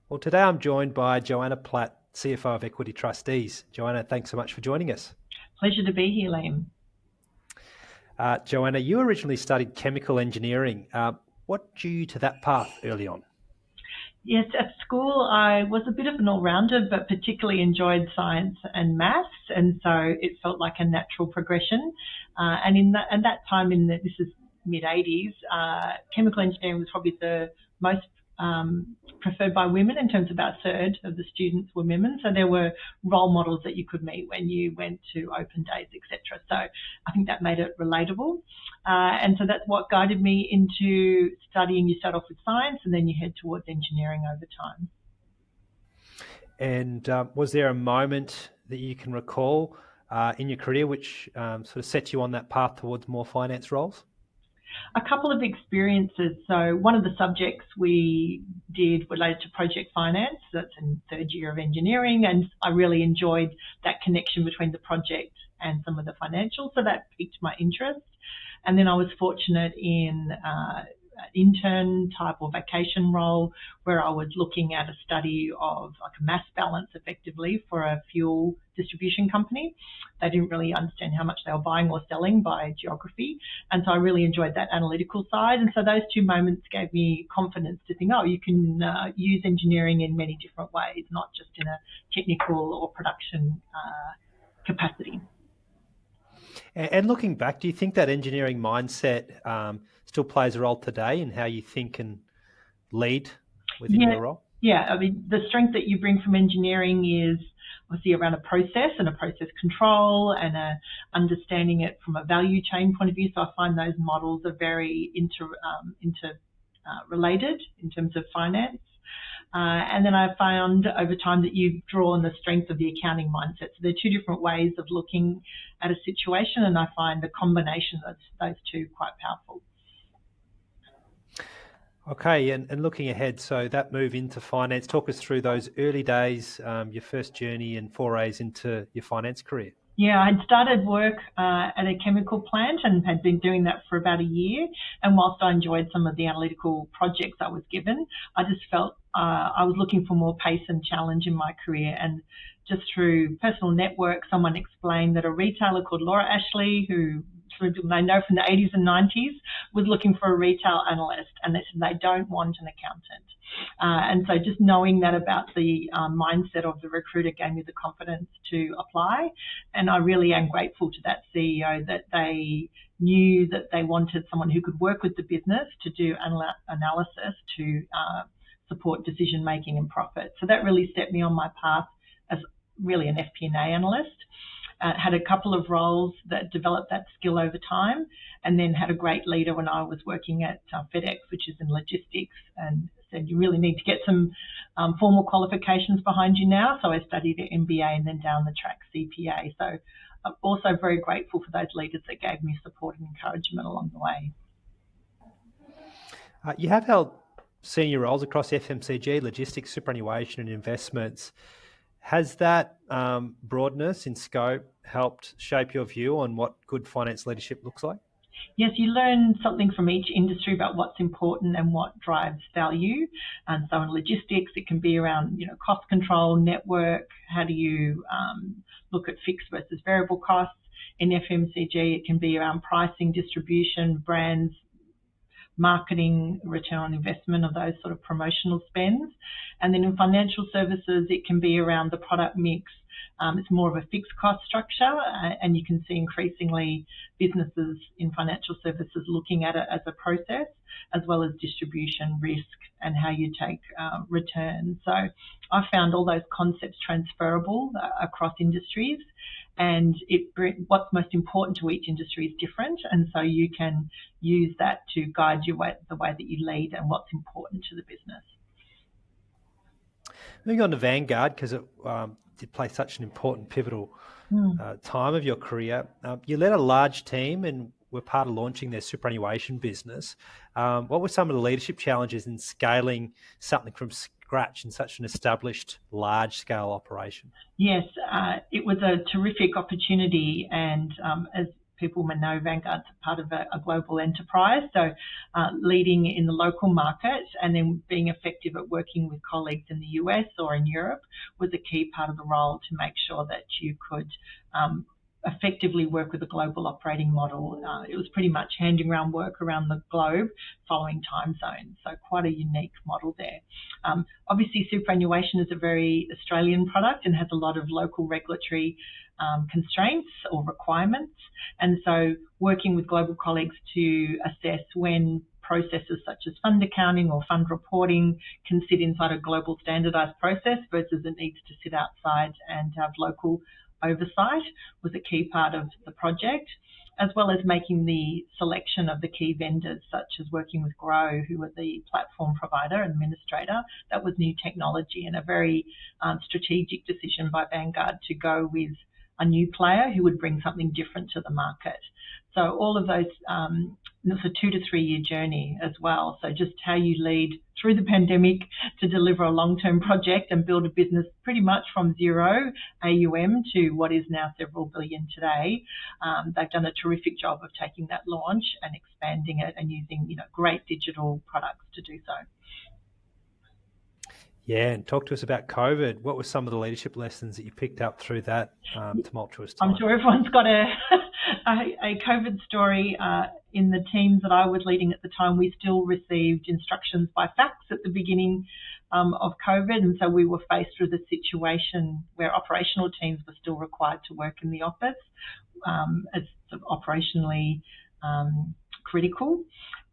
Well, today I'm joined by Johanna Platt, CFO of Equity Trustees. Johanna, thanks so much for joining us. Pleasure to be here, Liam. Johanna, you originally studied chemical engineering. What drew you to that path early on? Yes, at school I was a bit of an all-rounder, but particularly enjoyed science and maths, and so it felt like a natural progression. At that time, this is mid-80s, chemical engineering was probably the most preferred by women. In terms of about a third of the students were women, so there were role models that you could meet when you went to open days, etc. So I think that made it relatable. And so that's what guided me into studying. You start off with science and then you head towards engineering over time. And was there a moment that you can recall in your career which sort of set you on that path towards more finance roles? A couple of experiences. So one of the subjects we did related to project finance. That's in third year of engineering, and I really enjoyed that connection between the project and some of the financials. So that piqued my interest. And then I was fortunate in intern type or vacation role where I was looking at a study of like a mass balance effectively for a fuel distribution company. They didn't really understand how much they were buying or selling by geography. And so I really enjoyed that analytical side. And so those two moments gave me confidence to think, oh, you can use engineering in many different ways, not just in a technical or production capacity. And looking back, do you think that engineering mindset still plays a role today in how you think and lead within your role? Yeah, I mean, the strength that you bring from engineering is obviously around a process and a process control and understanding it from a value chain point of view. So I find those models are very interrelated in terms of finance. And then I found over time that you draw on the strength of the accounting mindset. So there are two different ways of looking at a situation, and I find the combination of those two quite powerful. Okay, and looking ahead, so that move into finance, talk us through those early days, your first journey and forays into your finance career. Yeah, I'd started work at a chemical plant and had been doing that for about a year. And whilst I enjoyed some of the analytical projects I was given, I just felt I was looking for more pace and challenge in my career. And just through personal network, someone explained that a retailer called Laura Ashley, who I know from the 80s and 90s, was looking for a retail analyst, and they said they don't want an accountant. And so just knowing that about the mindset of the recruiter gave me the confidence to apply. And I really am grateful to that CEO that they knew that they wanted someone who could work with the business to do analysis to support decision making and profit. So that really set me on my path as really an FP&A analyst. Had a couple of roles that developed that skill over time, and then had a great leader when I was working at FedEx, which is in logistics, and said you really need to get some formal qualifications behind you now. So I studied an MBA and then down the track CPA. So I'm also very grateful for those leaders that gave me support and encouragement along the way. You have held senior roles across FMCG, logistics, superannuation and investments. Has that broadness in scope helped shape your view on what good finance leadership looks like? Yes, you learn something from each industry about what's important and what drives value. And so in logistics, it can be around, cost control, network. How do you look at fixed versus variable costs? In FMCG, it can be around pricing, distribution, brands, marketing, return on investment of those sort of promotional spends. And then in financial services, it can be around the product mix. It's more of a fixed cost structure, and you can see increasingly businesses in financial services looking at it as a process, as well as distribution risk and how you take returns. So I found all those concepts transferable across industries, and what's most important to each industry is different, and so you can use that to guide the way that you lead and what's important to the business. Moving on to Vanguard, because it did play such an important pivotal time of your career. You led a large team and were part of launching their superannuation business. What were some of the leadership challenges in scaling something from scratch in such an established large-scale operation? Yes, it was a terrific opportunity, and as people may know, Vanguard's part of a global enterprise, so leading in the local market and then being effective at working with colleagues in the US or in Europe was a key part of the role to make sure that you could effectively work with a global operating model. It was pretty much handing around work around the globe following time zones, so quite a unique model there. Obviously, superannuation is a very Australian product and has a lot of local regulatory constraints or requirements, and so working with global colleagues to assess when processes such as fund accounting or fund reporting can sit inside a global standardised process versus it needs to sit outside and have local oversight was a key part of the project, as well as making the selection of the key vendors, such as working with Grow, who were the platform provider and administrator. That was new technology and a very strategic decision by Vanguard to go with a new player who would bring something different to the market. So all of those, it's a 2 to 3 year journey as well. So just how you lead through the pandemic to deliver a long-term project and build a business pretty much from zero AUM to what is now several billion today. They've done a terrific job of taking that launch and expanding it and using, great digital products to do so. Yeah, and talk to us about COVID. What were some of the leadership lessons that you picked up through that tumultuous time? I'm sure everyone's got a COVID story. In the teams that I was leading at the time, we still received instructions by fax at the beginning of COVID, and so we were faced with a situation where operational teams were still required to work in the office as sort of operationally critical.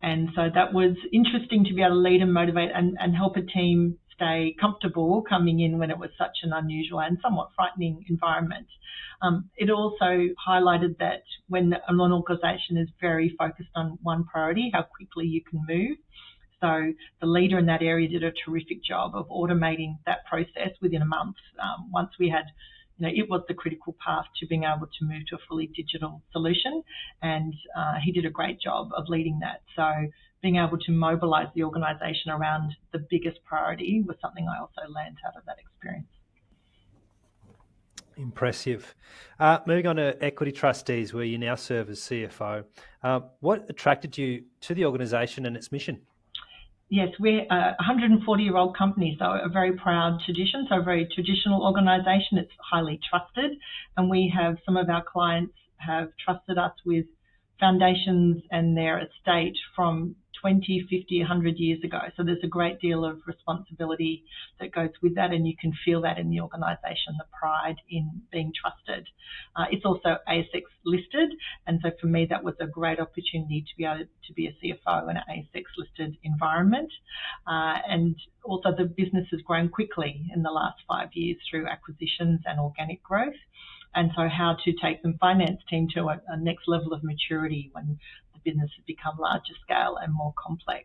And so that was interesting to be able to lead and motivate and help a team stay comfortable coming in when it was such an unusual and somewhat frightening environment. It also highlighted that when an organisation is very focused on one priority, how quickly you can move. So the leader in that area did a terrific job of automating that process within a month. Once we had, it was the critical path to being able to move to a fully digital solution, and he did a great job of leading that. So being able to mobilise the organisation around the biggest priority was something I also learned out of that experience. Impressive. Moving on to Equity Trustees, where you now serve as CFO. What attracted you to the organisation and its mission? Yes, we're a 140-year-old company, so a very proud tradition, so a very traditional organisation. It's highly trusted, and we have some of our clients have trusted us with foundations and their estate from 20, 50, 100 years ago. So there's a great deal of responsibility that goes with that, and you can feel that in the organisation, the pride in being trusted. It's also ASX listed, and so for me that was a great opportunity to be able to be a CFO in an ASX listed environment. And also the business has grown quickly in the last 5 years through acquisitions and organic growth. And so how to take the finance team to a next level of maturity when the business has become larger scale and more complex.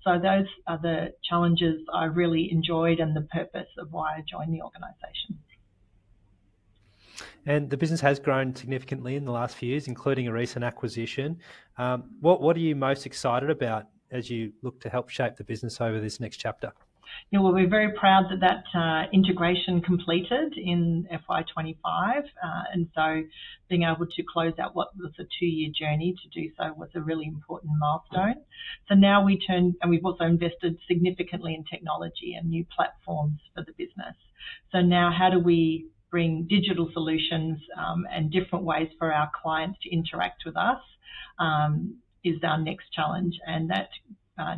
So those are the challenges I really enjoyed and the purpose of why I joined the organisation. And the business has grown significantly in the last few years, including a recent acquisition. What are you most excited about as you look to help shape the business over this next chapter? Yeah, well, we're very proud that integration completed in FY25, and so being able to close out what was a 2-year journey to do so was a really important milestone. So now we turn, and we've also invested significantly in technology and new platforms for the business. So now how do we bring digital solutions and different ways for our clients to interact with us is our next challenge, and that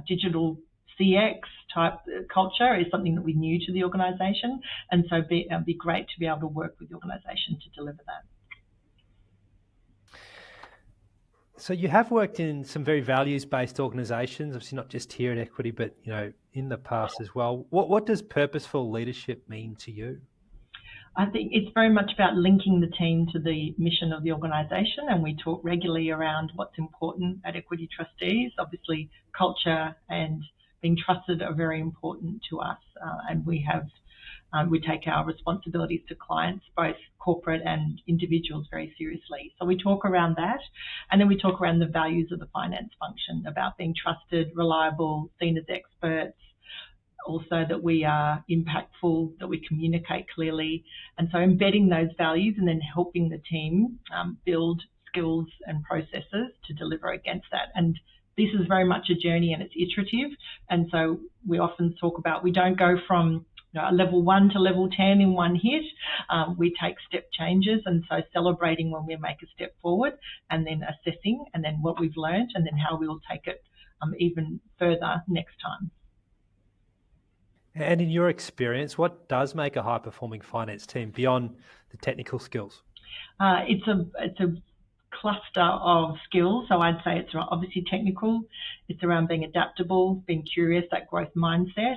digital CX type culture is something that we knew to the organisation, and so it'd be great to be able to work with the organisation to deliver that. So you have worked in some very values-based organisations, obviously not just here at Equity, but in the past as well. What does purposeful leadership mean to you? I think it's very much about linking the team to the mission of the organisation, and we talk regularly around what's important at Equity Trustees. Obviously, culture and being trusted are very important to us, and we take our responsibilities to clients, both corporate and individuals, very seriously. So we talk around that, and then we talk around the values of the finance function, about being trusted, reliable, seen as experts, also that we are impactful, that we communicate clearly, and so embedding those values and then helping the team build skills and processes to deliver against that. And this is very much a journey and it's iterative. And so we often talk about, we don't go from a level 1 to level 10 in one hit. We take step changes, and so celebrating when we make a step forward, and then assessing, and then what we've learned, and then how we will take it even further next time. And in your experience, what does make a high-performing finance team beyond the technical skills? It's a cluster of skills. So I'd say it's obviously technical. It's around being adaptable, being curious, that growth mindset.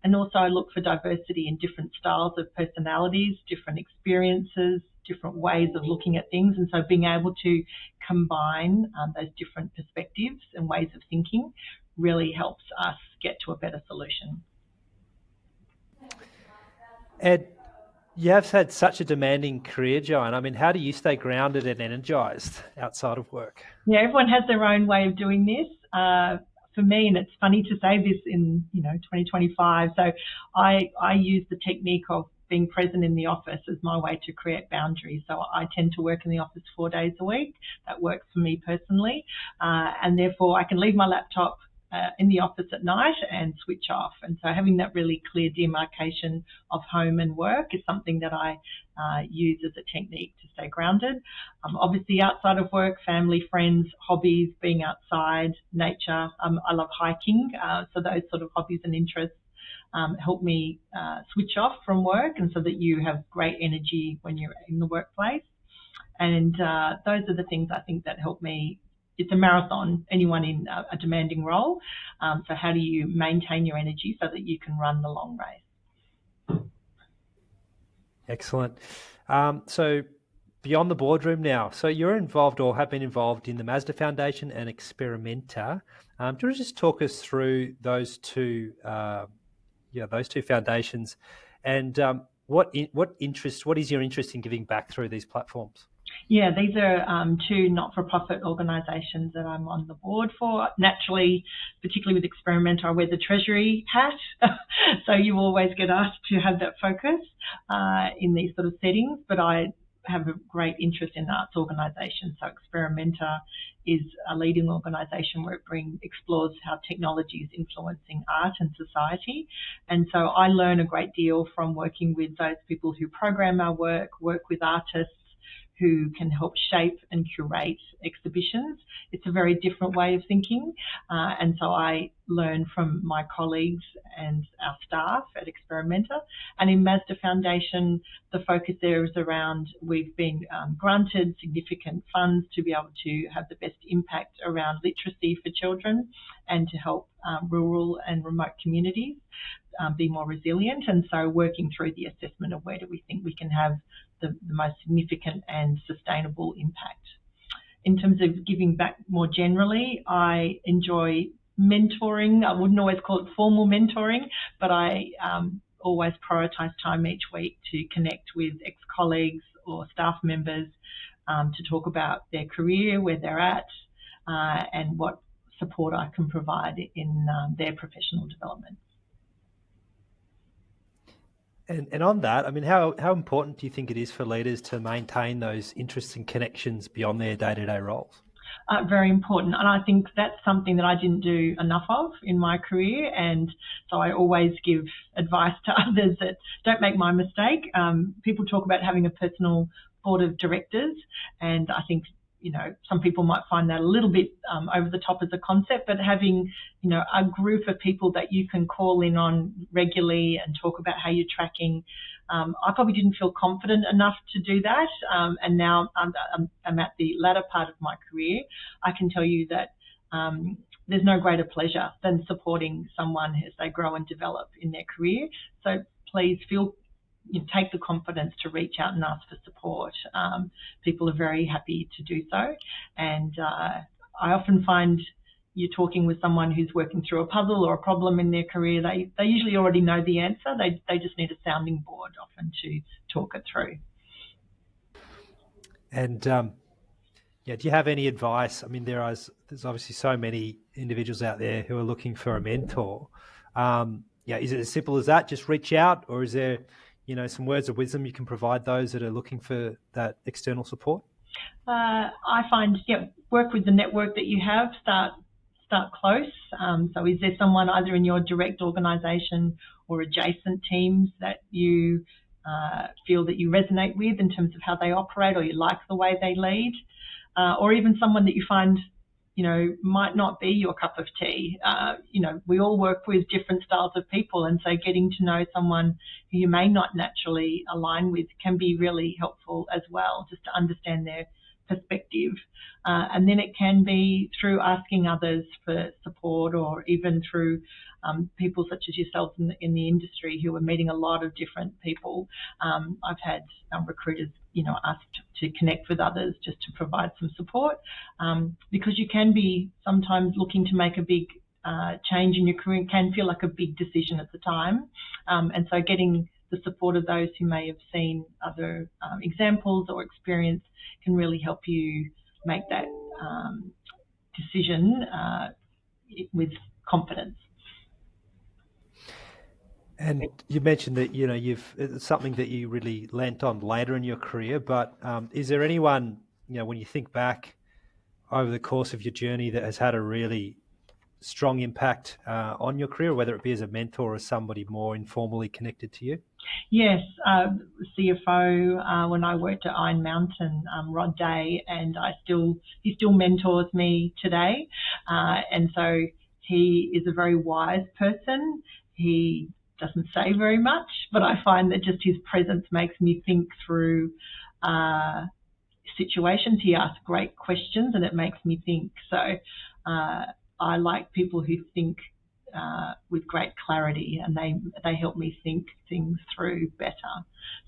And also I look for diversity in different styles of personalities, different experiences, different ways of looking at things. And so being able to combine those different perspectives and ways of thinking really helps us get to a better solution. Ed, you have had such a demanding career, Joanne. I mean, how do you stay grounded and energised outside of work? Yeah, everyone has their own way of doing this. For me, and it's funny to say this in 2025. So I use the technique of being present in the office as my way to create boundaries. So I tend to work in the office 4 days a week. That works for me personally, and therefore I can leave my laptop in the office at night and switch off. And so having that really clear demarcation of home and work is something that I use as a technique to stay grounded. Obviously outside of work, family, friends, hobbies, being outside, nature. I love hiking. So those sort of hobbies and interests help me switch off from work, and so that you have great energy when you're in the workplace. And those are the things I think that help me. It's a marathon, anyone in a demanding role. So how do you maintain your energy so that you can run the long race? Excellent. So beyond the boardroom now, so you're involved or have been involved in the Mazda Foundation and Experimenta. Do you want to just talk us through those two foundations, and what is your interest in giving back through these platforms? Yeah, these are two not-for-profit organisations that I'm on the board for. Naturally, particularly with Experimenta, I wear the Treasury hat, so you always get asked to have that focus in these sort of settings, but I have a great interest in arts organisations. So Experimenta is a leading organisation where it explores how technology is influencing art and society. And so I learn a great deal from working with those people who program our work with artists, who can help shape and curate exhibitions. It's a very different way of thinking. And so I learn from my colleagues and our staff at Experimenta. And in Mazda Foundation, the focus there is around, we've been granted significant funds to be able to have the best impact around literacy for children and to help rural and remote communities be more resilient. And so working through the assessment of where do we think we can have the most significant and sustainable impact. In terms of giving back more generally, I enjoy mentoring. I wouldn't always call it formal mentoring, but I always prioritise time each week to connect with ex-colleagues or staff members to talk about their career, where they're at, and what support I can provide in their professional development. And on that, I mean, how important do you think it is for leaders to maintain those interests and connections beyond their day-to-day roles? Very important. And I think that's something that I didn't do enough of in my career. And so I always give advice to others that don't make my mistake. People talk about having a personal board of directors, and I think some people might find that a little bit over the top as a concept, but having, a group of people that you can call in on regularly and talk about how you're tracking. I probably didn't feel confident enough to do that. And now I'm at the latter part of my career. I can tell you that there's no greater pleasure than supporting someone as they grow and develop in their career. So please take the confidence to reach out and ask for support. People are very happy to do so. And I often find you're talking with someone who's working through a puzzle or a problem in their career. They usually already know the answer. They just need a sounding board often to talk it through. And do you have any advice? I mean, there's obviously so many individuals out there who are looking for a mentor. Is it as simple as that? Just reach out, or is there some words of wisdom you can provide those that are looking for that external support? I find, work with the network that you have. Start close. So is there someone either in your direct organisation or adjacent teams that you feel that you resonate with in terms of how they operate, or you like the way they lead, or even someone that you find, might not be your cup of tea. We all work with different styles of people, and so getting to know someone who you may not naturally align with can be really helpful as well, just to understand their perspective. And then it can be through asking others for support, or even through people such as yourselves in the industry who are meeting a lot of different people. I've had recruiters, asked to connect with others just to provide some support, because you can be sometimes looking to make a big change in your career. It can feel like a big decision at the time, and so getting the support of those who may have seen other examples or experience can really help you make that decision with confidence. And you mentioned that it's something that you really lent on later in your career. But is there anyone, when you think back over the course of your journey, that has had a really strong impact on your career, whether it be as a mentor or somebody more informally connected to you? Yes, CFO when I worked at Iron Mountain, Rod Day, and he still mentors me today, and so he is a very wise person. He doesn't say very much, but I find that just his presence makes me think through situations. He asks great questions, and it makes me think. So I like people who think with great clarity, and they help me think things through better.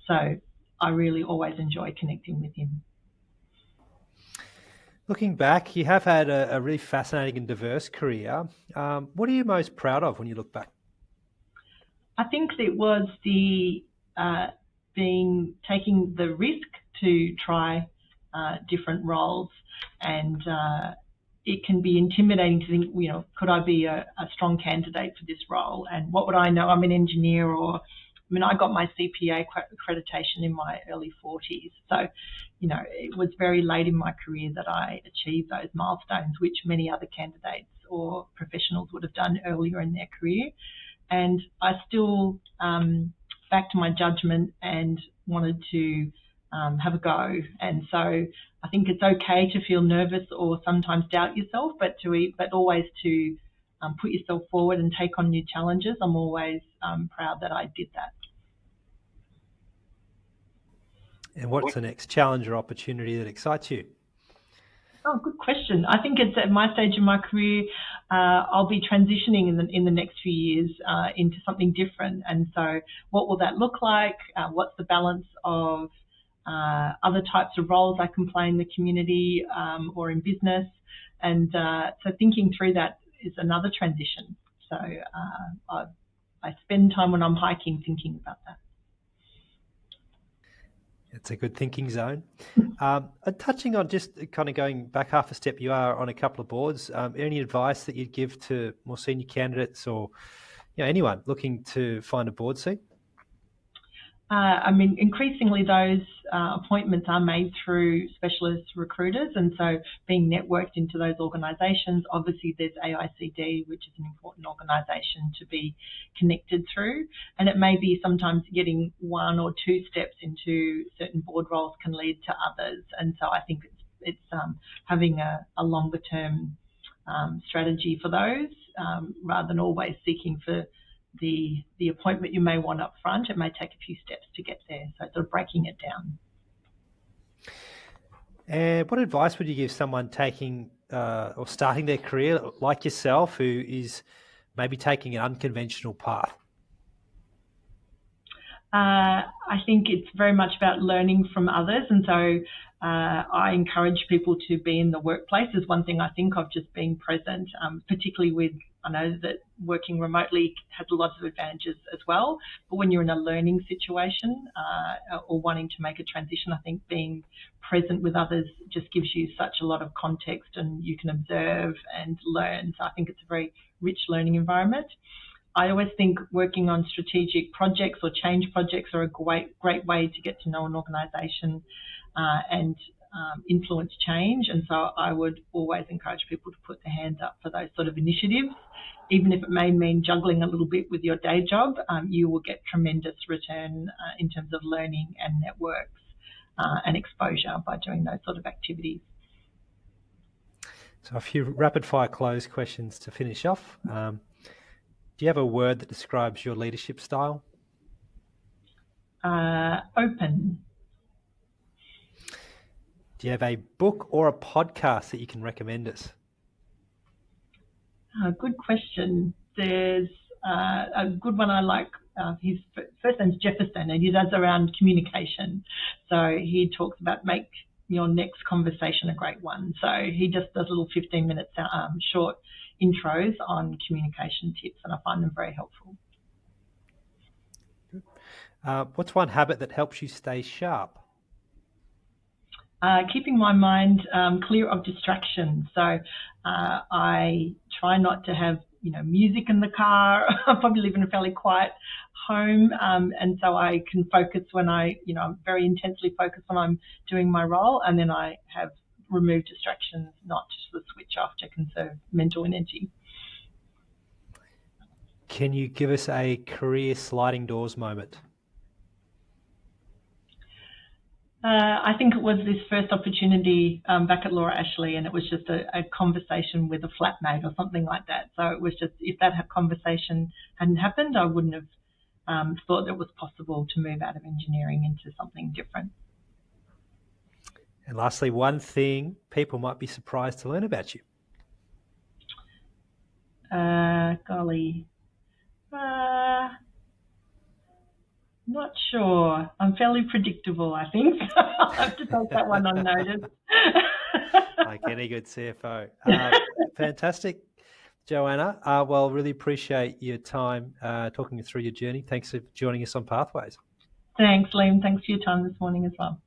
So I really always enjoy connecting with him. Looking back, you have had a really fascinating and diverse career. What are you most proud of when you look back? I think it was taking the risk to try different roles, and it can be intimidating to think, could I be a strong candidate for this role? And what would I know? I'm an engineer, I got my CPA accreditation in my early 40s. So, it was very late in my career that I achieved those milestones, which many other candidates or professionals would have done earlier in their career. And I still backed my judgment and wanted to have a go. And so I think it's okay to feel nervous or sometimes doubt yourself, but always to put yourself forward and take on new challenges. I'm always proud that I did that. And what's the next challenge or opportunity that excites you? Oh, good question. I think it's at my stage in my career, I'll be transitioning in the next few years into something different. And so what will that look like? What's the balance of other types of roles I can play in the community or in business? And so thinking through that is another transition. So I spend time when I'm hiking thinking about that. It's a good thinking zone. Touching on just kind of going back half a step, you are on a couple of boards. Any advice that you'd give to more senior candidates or anyone looking to find a board seat? Increasingly those appointments are made through specialist recruiters, and so being networked into those organisations. Obviously there's AICD, which is an important organisation to be connected through, and it may be sometimes getting one or two steps into certain board roles can lead to others, and so I think it's having a longer term strategy for those, rather than always seeking for the appointment you may want up front. It may take a few steps to get there, so sort of breaking it down. And what advice would you give someone taking or starting their career like yourself, who is maybe taking an unconventional path? I think it's very much about learning from others, and so I encourage people to be in the workplace. Is one thing I think of, just being present, particularly with, I know that working remotely has lots of advantages as well, but when you're in a learning situation or wanting to make a transition, I think being present with others just gives you such a lot of context, and you can observe and learn. So I think it's a very rich learning environment. I always think working on strategic projects or change projects are a great way to get to know an organisation, and influence change. And so I would always encourage people to put their hands up for those sort of initiatives. Even if it may mean juggling a little bit with your day job, you will get tremendous return in terms of learning and networks and exposure by doing those sort of activities. So a few rapid fire close questions to finish off. Do you have a word that describes your leadership style? Open. Do you have a book or a podcast that you can recommend us? Good question. There's a good one I like. His first name's Jefferson, and he does around communication. So he talks about make your next conversation a great one. So he just does little 15-minute short intros on communication tips, and I find them very helpful. What's one habit that helps you stay sharp? Keeping my mind clear of distractions. So I try not to have music in the car. I probably live in a fairly quiet home, and so I can focus when I'm very intensely focused when I'm doing my role, and then I have removed distractions, not just the switch off, to conserve mental energy. Can you give us a career sliding doors moment? I think it was this first opportunity back at Laura Ashley, and it was just a conversation with a flatmate or something like that. So it was just, if that conversation hadn't happened, I wouldn't have thought it was possible to move out of engineering into something different. And lastly, one thing people might be surprised to learn about you. Golly. Not sure. I'm fairly predictable, I think. I'll have to take that one on notice. Like any good CFO. Fantastic, Johanna. Well, really appreciate your time talking us through your journey. Thanks for joining us on Pathways. Thanks, Liam. Thanks for your time this morning as well.